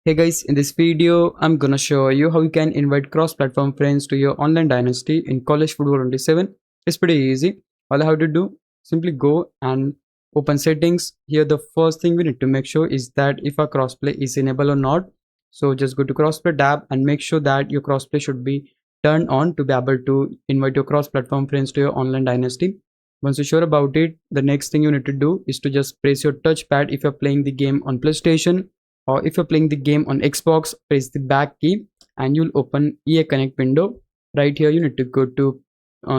Hey guys, in this video, I'm gonna show you how you can invite cross-platform friends to your online dynasty in College Football 27. It's pretty easy. All you have to do, simply go and open settings. Here, the first thing we need to make sure is that if our crossplay is enabled or not. So just go to crossplay tab and make sure that your crossplay should be turned on to be able to invite your cross-platform friends to your online dynasty. Once you're sure about it, the next thing you need to do is to just press your touchpad if you're playing the game on PlayStation, or if you're playing the game on Xbox, press the back key and you'll open EA Connect window. Right here, you need to go to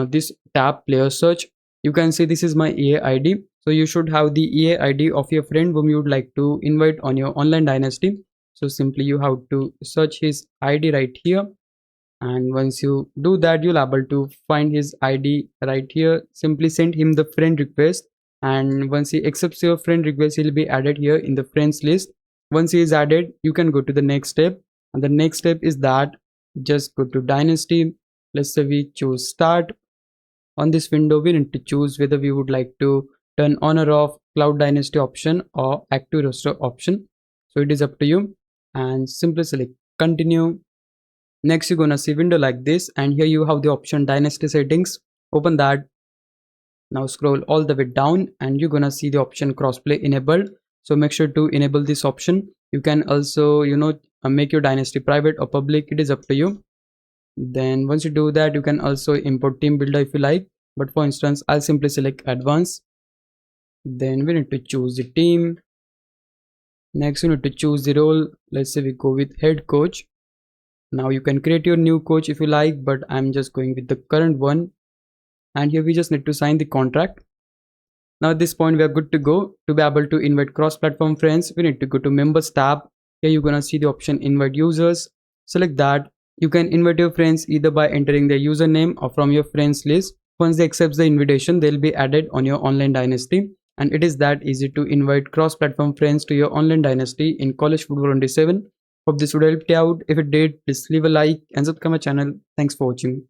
this tab player search. You can see this is my EA ID. So you should have the EA ID of your friend whom you would like to invite on your online dynasty. So simply you have to search his ID right here. And once you do that, you'll able to find his ID right here. Simply send him the friend request, and once he accepts your friend request, he'll be added here in the friends list. Once he is added, you can go to the next step, and the next step is that just go to dynasty. Let's say we choose start. On this window, we need to choose whether we would like to turn on or off cloud dynasty option or active roster option. So it is up to you, and simply select continue. Next, you're gonna see window like this, and here you have the option dynasty settings. Open that. Now scroll all the way down and you're gonna see the option crossplay enabled. So make sure to enable this option. You can also make your dynasty private or public. It is up to you. Then once you do that, you can also import team builder if you like, but for instance I'll simply select advanced. Then we need to choose the team. Next, you need to choose the role. Let's say we go with head coach. Now you can create your new coach if you like, but I'm just going with the current one. And here we just need to sign the contract. Now at this point we are good to go. To be able to invite cross-platform friends, we need to go to members tab. Here you're gonna see the option invite users. Select that. You can invite your friends either by entering their username or from your friends list. Once they accept the invitation, they'll be added on your online dynasty. And it is that easy to invite cross-platform friends to your online dynasty in College Football 27. Hope this would help you out. If it did, please leave a like and subscribe my channel. Thanks for watching.